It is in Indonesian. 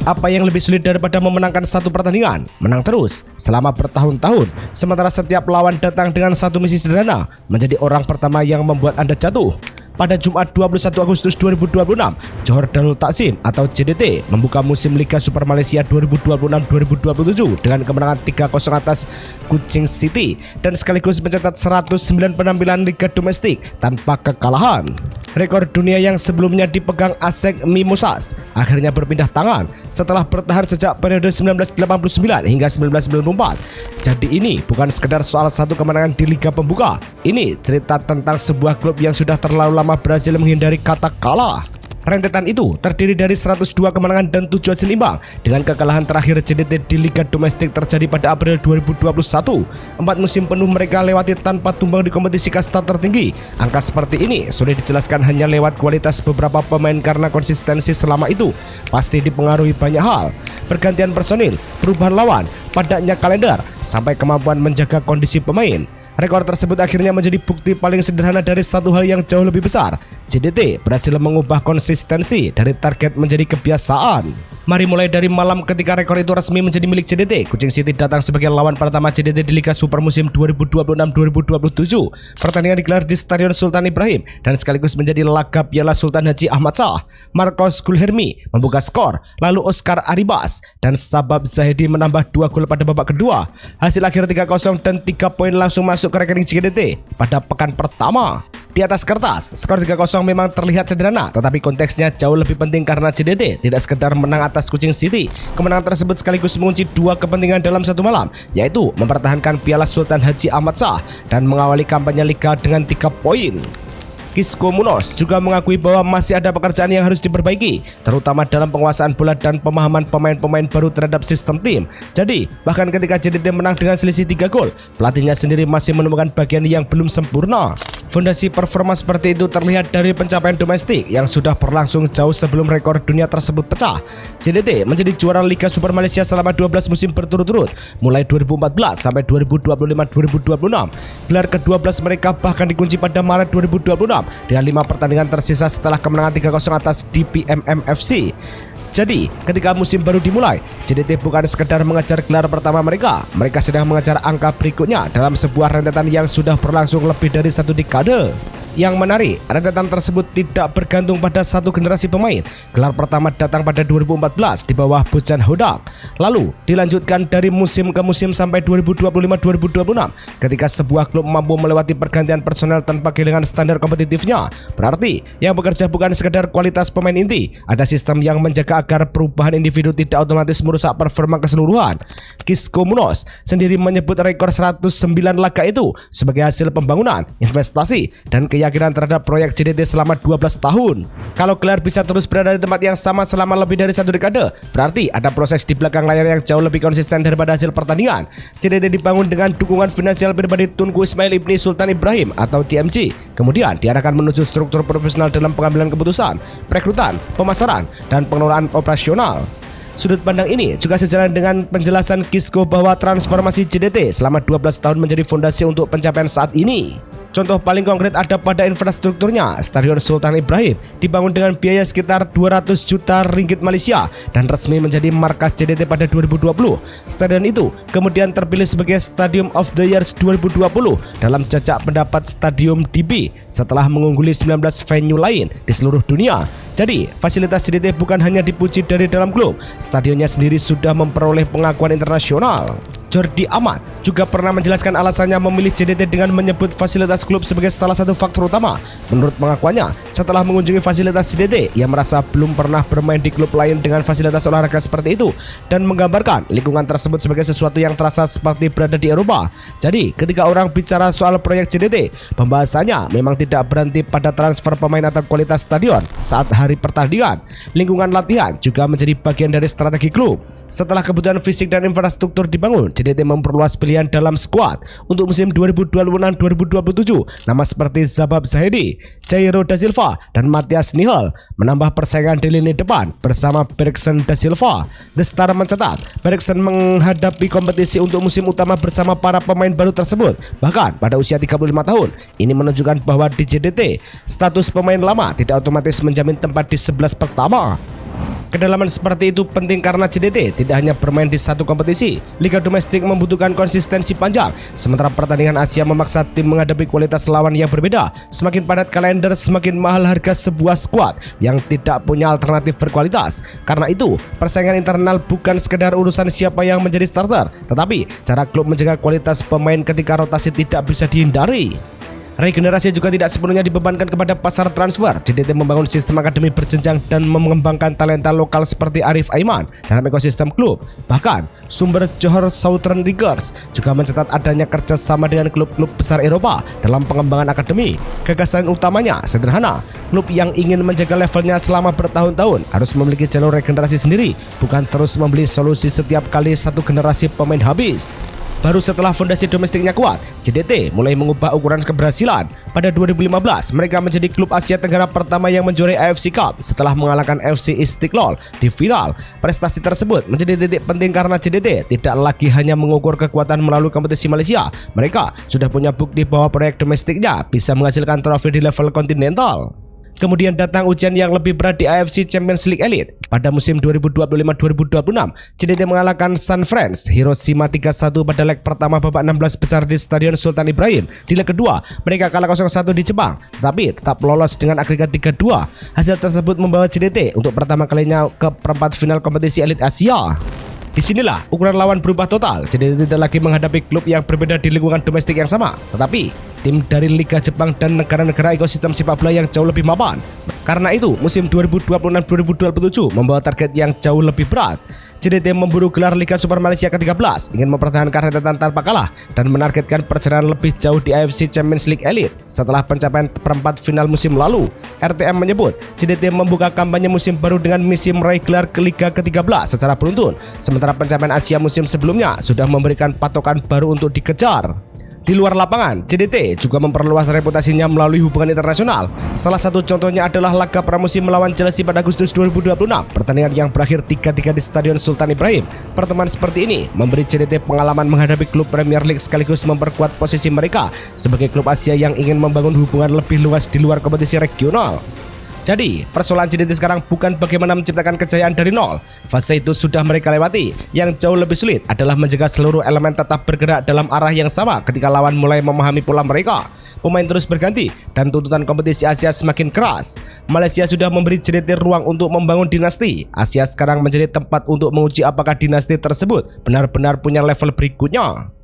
Apa yang lebih sulit daripada memenangkan satu pertandingan? Menang terus selama bertahun-tahun, sementara setiap lawan datang dengan satu misi sederhana, menjadi orang pertama yang membuat Anda jatuh. Pada Jumat 21 Agustus 2026, Johor Darul Takzim atau JDT membuka musim Liga Super Malaysia 2026-2027 dengan kemenangan 3-0 atas Kuching City dan sekaligus mencatat 109 penampilan Liga Domestik tanpa kekalahan. Rekor dunia yang sebelumnya dipegang Asec Mimosas akhirnya berpindah tangan setelah bertahan sejak periode 1989 hingga 1994. Jadi ini bukan sekedar soal satu kemenangan di Liga Pembuka, ini cerita tentang sebuah klub yang sudah terlalu lama berhasil menghindari kata kalah. Rentetan itu terdiri dari 102 kemenangan dan 7 hasil imbang, dengan kekalahan terakhir JDT di Liga Domestik terjadi pada April 2021. 4 musim penuh mereka lewati tanpa tumbang di kompetisi kasta tertinggi. Angka seperti ini sulit dijelaskan hanya lewat kualitas beberapa pemain karena konsistensi selama itu pasti dipengaruhi banyak hal. Pergantian personil, perubahan lawan, padatnya kalender, sampai kemampuan menjaga kondisi pemain. Rekor tersebut akhirnya menjadi bukti paling sederhana dari satu hal yang jauh lebih besar. JDT berhasil mengubah konsistensi dari target menjadi kebiasaan. Mari mulai dari malam ketika rekor itu resmi menjadi milik JDT. Kuching City datang sebagai lawan pertama JDT di Liga Super musim 2026-2027. Pertandingan digelar di Stadion Sultan Ibrahim dan sekaligus menjadi laga Piala Sultan Haji Ahmad Shah. Marcos Gulhermi membuka skor, lalu Oscar Arribas dan Sabab Zahedi menambah 2 gol pada babak kedua. Hasil akhir 3-0 dan 3 poin langsung masuk ke rekening JDT pada pekan pertama. Di atas kertas, skor 3-0 memang terlihat sederhana, tetapi konteksnya jauh lebih penting karena JDT tidak sekedar menang atas Kuching City. Kemenangan tersebut sekaligus mengunci 2 kepentingan dalam satu malam, yaitu mempertahankan Piala Sultan Haji Ahmad Shah dan mengawali kampanye Liga dengan 3 poin. Kisco Munoz juga mengakui bahwa masih ada pekerjaan yang harus diperbaiki, terutama dalam penguasaan bola dan pemahaman pemain-pemain baru terhadap sistem tim. Jadi, bahkan ketika JDT menang dengan selisih 3 gol, pelatihnya sendiri masih menemukan bagian yang belum sempurna. Fondasi performa seperti itu terlihat dari pencapaian domestik yang sudah berlangsung jauh sebelum rekor dunia tersebut pecah. JDT menjadi juara Liga Super Malaysia selama 12 musim berturut-turut, mulai 2014 sampai 2025-2026. Gelar ke-12 mereka bahkan dikunci pada Maret 2026 dengan 5 pertandingan tersisa setelah kemenangan 3-0 atas DPMM FC. Jadi, ketika musim baru dimulai, JDT bukan sekedar mengejar gelar pertama mereka sedang mengejar angka berikutnya dalam sebuah rentetan yang sudah berlangsung lebih dari 1 dekade. Yang menarik, rentetan tersebut tidak bergantung pada satu generasi pemain. Gelar pertama datang pada 2014 di bawah Bojan Hodak. Lalu dilanjutkan dari musim ke musim sampai 2025-2026 ketika sebuah klub mampu melewati pergantian personel tanpa kehilangan standar kompetitifnya. Berarti yang bekerja bukan sekedar kualitas pemain inti, ada sistem yang menjaga agar perubahan individu tidak otomatis merusak performa keseluruhan. Kisco Munoz sendiri menyebut rekor 109 laga itu sebagai hasil pembangunan, investasi, dan keyakinan terhadap proyek JDT selama 12 tahun. Kalau gelar bisa terus berada di tempat yang sama selama lebih dari 1 dekade, berarti ada proses di belakang layar yang jauh lebih konsisten daripada hasil pertandingan. JDT dibangun dengan dukungan finansial pribadi Tunku Ismail Ibni Sultan Ibrahim atau TMC. Kemudian diarahkan menuju struktur profesional dalam pengambilan keputusan, perekrutan, pemasaran, dan pengelolaan operasional. Sudut pandang ini juga sejalan dengan penjelasan Kisco bahwa transformasi JDT selama 12 tahun menjadi fondasi untuk pencapaian saat ini. Contoh paling konkret ada pada infrastrukturnya. Stadion Sultan Ibrahim dibangun dengan biaya sekitar 200 juta ringgit Malaysia dan resmi menjadi markas JDT pada 2020. Stadion itu kemudian terpilih sebagai Stadium of the Years 2020 dalam jajak pendapat Stadium DB setelah mengungguli 19 venue lain di seluruh dunia. Jadi, fasilitas JDT bukan hanya dipuji dari dalam klub, stadionnya sendiri sudah memperoleh pengakuan internasional. Jordi Amat juga pernah menjelaskan alasannya memilih JDT dengan menyebut fasilitas klub sebagai salah satu faktor utama. Menurut pengakuannya, setelah mengunjungi fasilitas JDT, ia merasa belum pernah bermain di klub lain dengan fasilitas olahraga seperti itu dan menggambarkan lingkungan tersebut sebagai sesuatu yang terasa seperti berada di Eropa. Jadi, ketika orang bicara soal proyek JDT, pembahasannya memang tidak berhenti pada transfer pemain atau kualitas stadion saat hari pertandingan. Lingkungan latihan juga menjadi bagian dari strategi klub. Setelah kebutuhan fisik dan infrastruktur dibangun, JDT memperluas pilihan dalam skuad. Untuk musim 2026-2027, nama seperti Sabab Zahedi, Jairo da Silva, dan Matias Nihal menambah persaingan di lini depan bersama Bergson da Silva. The Star mencatat, Bergson menghadapi kompetisi untuk musim utama bersama para pemain baru tersebut. Bahkan pada usia 35 tahun, ini menunjukkan bahwa di JDT, status pemain lama tidak otomatis menjamin tempat di 11 pertama. Kedalaman seperti itu penting karena JDT tidak hanya bermain di satu kompetisi. Liga domestik membutuhkan konsistensi panjang, sementara pertandingan Asia memaksa tim menghadapi kualitas lawan yang berbeda. Semakin padat kalender, semakin mahal harga sebuah skuad yang tidak punya alternatif berkualitas. Karena itu, persaingan internal bukan sekedar urusan siapa yang menjadi starter, tetapi cara klub menjaga kualitas pemain ketika rotasi tidak bisa dihindari. Regenerasi juga tidak sepenuhnya dibebankan kepada pasar transfer. JDT membangun sistem akademi berjenjang dan mengembangkan talenta lokal seperti Arif Aiman dalam ekosistem klub. Bahkan, sumber Johor Southern Tigers juga mencatat adanya kerjasama dengan klub-klub besar Eropa dalam pengembangan akademi. Gagasan utamanya sederhana, klub yang ingin menjaga levelnya selama bertahun-tahun harus memiliki jalur regenerasi sendiri, bukan terus membeli solusi setiap kali satu generasi pemain habis. Baru setelah fondasi domestiknya kuat, JDT mulai mengubah ukuran keberhasilan. Pada 2015, mereka menjadi klub Asia Tenggara pertama yang menjuarai AFC Cup setelah mengalahkan FC Istiqlal di final. Prestasi tersebut menjadi titik penting karena JDT tidak lagi hanya mengukur kekuatan melalui kompetisi Malaysia. Mereka sudah punya bukti bahwa proyek domestiknya bisa menghasilkan trofi di level kontinental. Kemudian datang ujian yang lebih berat di AFC Champions League Elite. Pada musim 2025-2026, JDT mengalahkan San Frans Hiroshima 3-1 pada leg pertama babak 16 besar di Stadion Sultan Ibrahim. Di leg kedua, mereka kalah 0-1 di Jepang, tetapi tetap lolos dengan agregat 3-2. Hasil tersebut membawa JDT untuk pertama kalinya ke perempat final kompetisi elit Asia. Disinilah ukuran lawan berubah total. JDT tidak lagi menghadapi klub yang berbeda di lingkungan domestik yang sama, tetapi tim dari Liga Jepang dan negara-negara ekosistem sepak bola yang jauh lebih mapan. Karena itu, musim 2026-2027 membawa target yang jauh lebih berat. JDT memburu gelar Liga Super Malaysia ke-13, ingin mempertahankan rentetan tanpa kalah dan menargetkan perjalanan lebih jauh di AFC Champions League Elite setelah pencapaian perempat final musim lalu. RTM menyebut JDT membuka kampanye musim baru dengan misi meraih gelar ke Liga ke-13 secara beruntun, sementara pencapaian Asia musim sebelumnya sudah memberikan patokan baru untuk dikejar. Di luar lapangan, JDT juga memperluas reputasinya melalui hubungan internasional. Salah satu contohnya adalah laga pramusim melawan Chelsea pada Agustus 2026, pertandingan yang berakhir 3-3 di Stadion Sultan Ibrahim. Pertemuan seperti ini memberi JDT pengalaman menghadapi klub Premier League sekaligus memperkuat posisi mereka sebagai klub Asia yang ingin membangun hubungan lebih luas di luar kompetisi regional. Jadi, persoalan JDT sekarang bukan bagaimana menciptakan kejayaan dari nol. Fase itu sudah mereka lewati. Yang jauh lebih sulit adalah menjaga seluruh elemen tetap bergerak dalam arah yang sama ketika lawan mulai memahami pola mereka. Pemain terus berganti dan tuntutan kompetisi Asia semakin keras. Malaysia sudah memberi JDT ruang untuk membangun dinasti. Asia sekarang menjadi tempat untuk menguji apakah dinasti tersebut benar-benar punya level berikutnya.